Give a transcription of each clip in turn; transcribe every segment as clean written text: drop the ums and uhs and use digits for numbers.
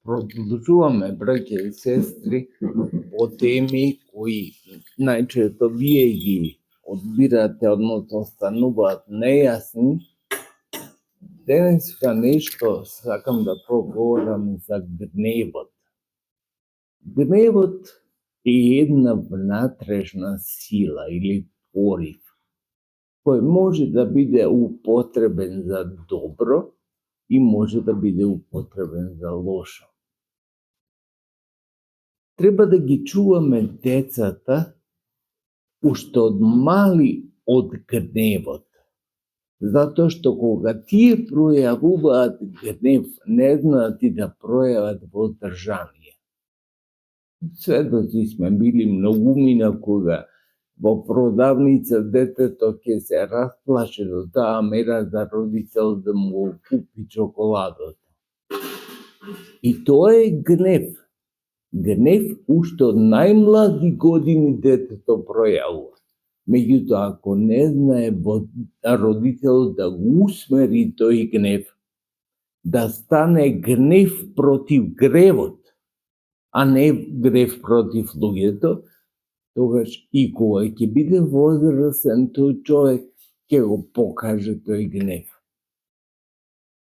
Продолжуваме, браќа и сестри, по теми кои најчесто вие ги одбирате, односно стануваат нејасни. Денеска нешто сакам да проговорам за гневот. Гневот е една внатрешна сила или порив, кој може да биде употребен за добро и може да биде употребен за лошо. Треба да ги чуваме децата уште од мали од гневот, затоа што кога тие пројавуваат гнев, не знаат и да пројават воздржание. Сведоци сме били многумина кога во продавница детето ќе се расплаше до таа мера за родител да му купи чоколадот. И тоа е гнев. Гнев уште од најмлади години детето пројавува. Меѓутоа, ако не знае родителот да го усмери тој гнев, да стане гнев против гревот, а не гнев против луѓето, тогаш и кога ќе биде возрасен тој човек ќе го покаже тој гнев.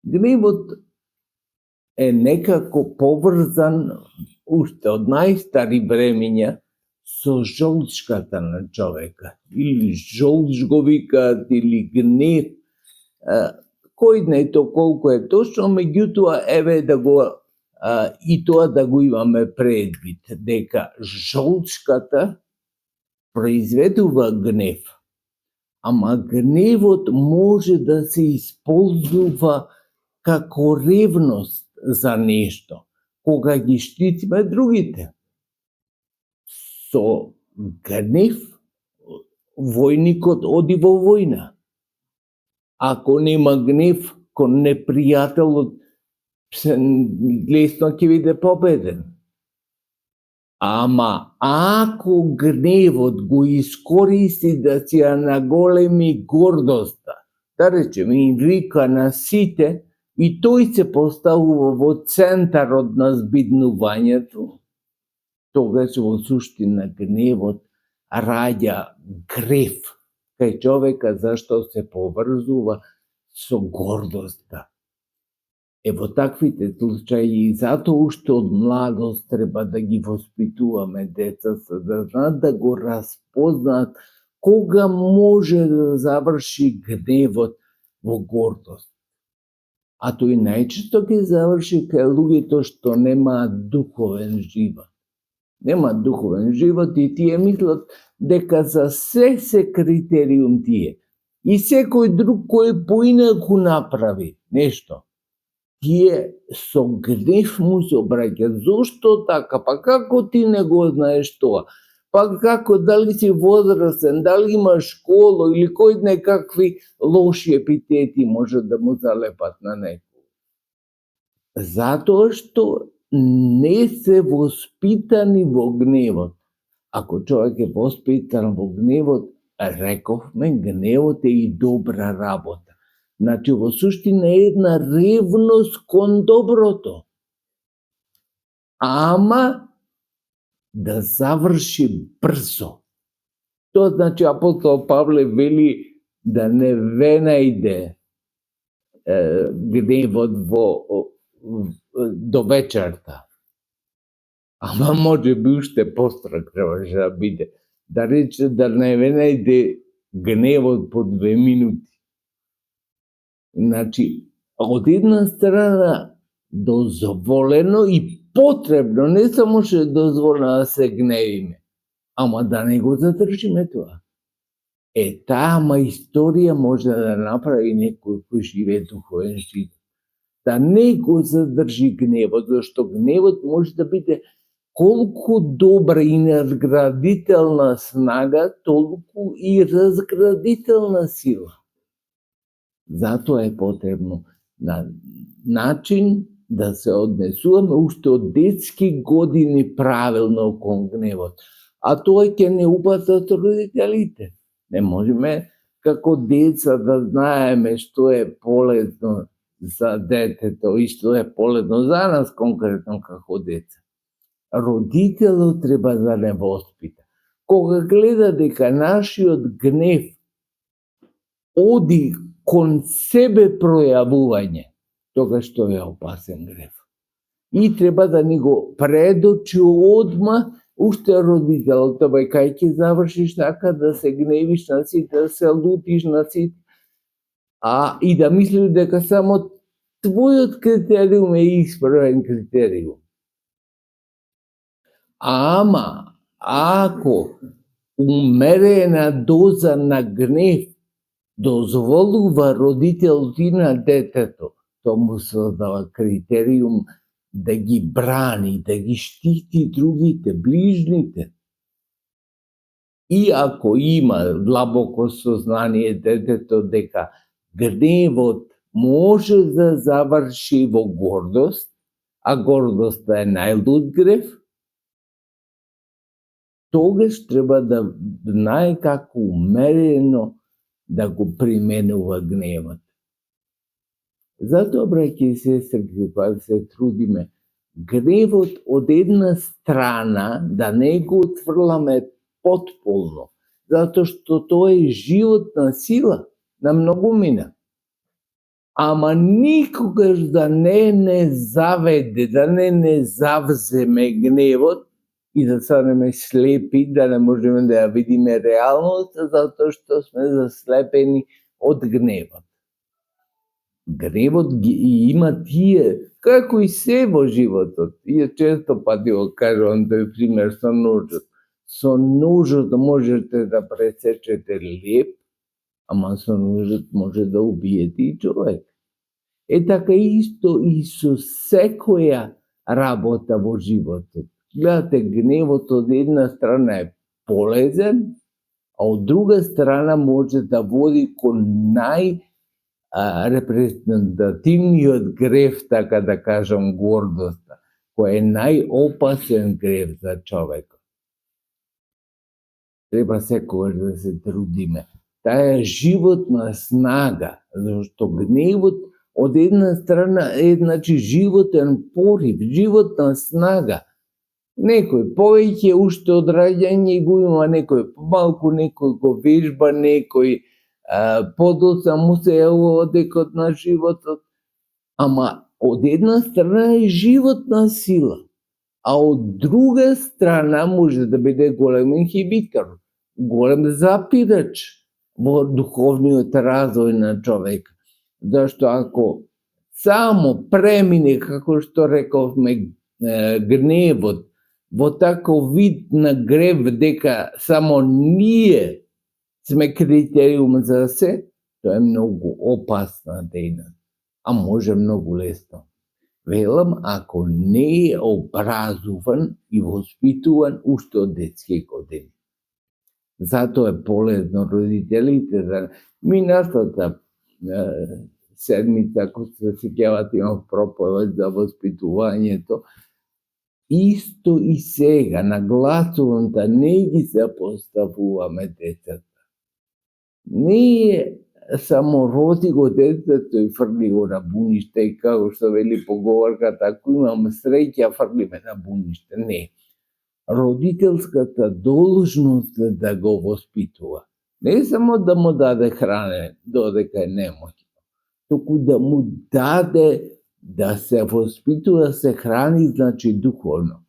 Гневот е некако поврзан уште од најстари времења со жолчката на човека, или жолч го викаат, или гнев, кој не то колку е точно, меѓутоа еве да го и тоа да го имаме предвид, дека жолчката произведува гнев, ама гневот може да се исползува како ревност за нешто, кога ги штитиме другите. Со гнев војникот оди во војна. Ако нема гнев кон непријателот, лесно ќе биде победен. Ама ако гневот го искористи да си ја наголеми гордоста, да речеме и вика на сите, и тој се поставува во центарот на збиднувањето, тогаш во суштина гневот раѓа грев кај човека, зашто се поврзува со гордоста. Е во таквите случаи и затоа уште од младост треба да ги воспитуваме децата, да знаат да го распознаат кога може да заврши гневот во гордост. А тој најчесто ќе заврши кај луѓето што немаат духовен живот. Немаат духовен живот и тие мислат дека за се критериум тие. И секој друг кој поинаку направи нешто, тие со гнев му се обраќаат. Зошто така? Па како ти не го знаеш тоа? Па како, дали си возрастен, дали имаш школа или кој некакви лоши епитети може да му залепат на некој. Затоа што не се воспитани во гневот. Ако човек е воспитан во гневот, рековме, гневот е и добра работа. Значи, во суштина е една ревност кон доброто. Ама да заврши брзо. Тоа значи апостол Павле вели да не ве најде гневот до вечерта. Ама може би уште построг требаше да биде. Да рече да не ве најде гневот по 2 минути. Значи, од една страна дозволено и потребно, не само што е дозволено да се гневиме, ама да не го задржиме тоа. Таа мајсторија може да направи некој кој живее духовен живот. Да не го задржи гневот, зашто гневот може да биде колку добра и надградителна снага, толку и разградителна сила. Затоа е потребно на начин да се однесуваме уште од детски години правилно кон гневот. А тоа ќе не упатат родителите. Не можеме како деца да знаеме што е полезно за детето и што е полезно за нас конкретно како деца. Родителот треба да не воспита. Кога гледа дека нашиот гнев оди кон себе пројавување, тогаш тоа е опасен гнев. И треба да ни го предочи одма, уште родителот, тоа кај ќе завршиш така да се гневиш на сите, да се лутиш на сите, и да мислиш дека само твојот критериум е исправен критериум. Ама, ако умерена доза на гнев дозволува родителот и на детето, тоа му создава критериум да ги брани, да ги штити другите, ближните. И ако има длабоко сознание детето дека гневот може да заврши во гордост, а гордоста е најлуд грев, тогаш треба да знае како умерено да го применува гневот. Затоа, браќи и сестри, кога се трудиме, гневот од една страна да не го отфрламе потполно, затоа што тоа е животна сила на многумина. Ама никогаш да не заведе, да не завземе гневот и да станеме слепи, да не можеме да ја видиме реалноста, затоа што сме заслепени од гневот. Гневот ги има тие, како и се во животот. И често пати го кажувам тој пример со ножот. Со ножот можете да пресечете леп, ама со ножот може да убиете и човек. Така исто и со секоја работа во животот. Гледате, гневот од една страна е полезен, а од друга страна може да води кон репрезентативниот грев, така да кажам, гордоста, кој е најопасен грев за човекот. Треба секогаш да се трудиме. Таа е животна снага, зашто гневот од една страна е, значи, животен порив, животна снага. Некој повеќе уште од раѓање го има, некој помалку, некој го вежба, некој подоцна му се јавува текот на животот. Ама од една страна е животна сила, а од друга страна може да биде голем инхибитор, голем запирач во духовниот развој на човек. Зашто ако само премине, како што рековме, гневот во таков вид на грев дека само ние сме критериум за се, тоа е многу опасна дејност, а може многу лесно. Велам, ако не е образуван и воспитуван уште од детски години. Затоа е полезно родителите да минатата седмица, ако се сеќавате, имав проповед за воспитувањето, исто и сега нагласувам да не ги запоставуваме децата. Не е само роди го детето и фрли го на буниште, и како што вели поговорката, ако имам среќа, фрли ме на буниште. Не. Родителската должност е да го воспитува. Не само да му даде хране додека е немоќно, туку да му даде да се воспитува, се храни, значи духовно.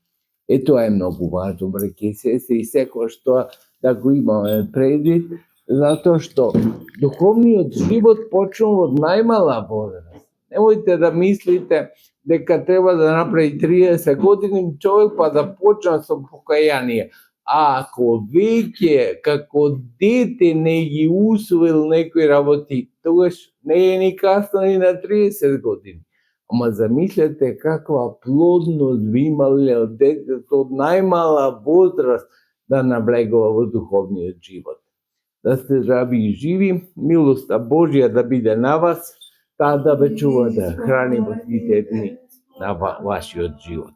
Тоа е многу важно, браќи и сестри, и секојаш тоа да го имаме предвид, затоа што духовниот живот почнува од најмала возраст. Немојте да мислите дека треба да направи 30 години човек па да почне со покаяние. Ако веќе како дете не ги усвоил некои работи, тогаш не е ни касно ни на 30 години. Ама замислете каква плодност би имале од детето од најмала возраст да навлегува во духовниот живот. Да сте здрави и живи, милоста Божја да биде на вас, таа да ве чува да храни во сите дни на вашиот живот.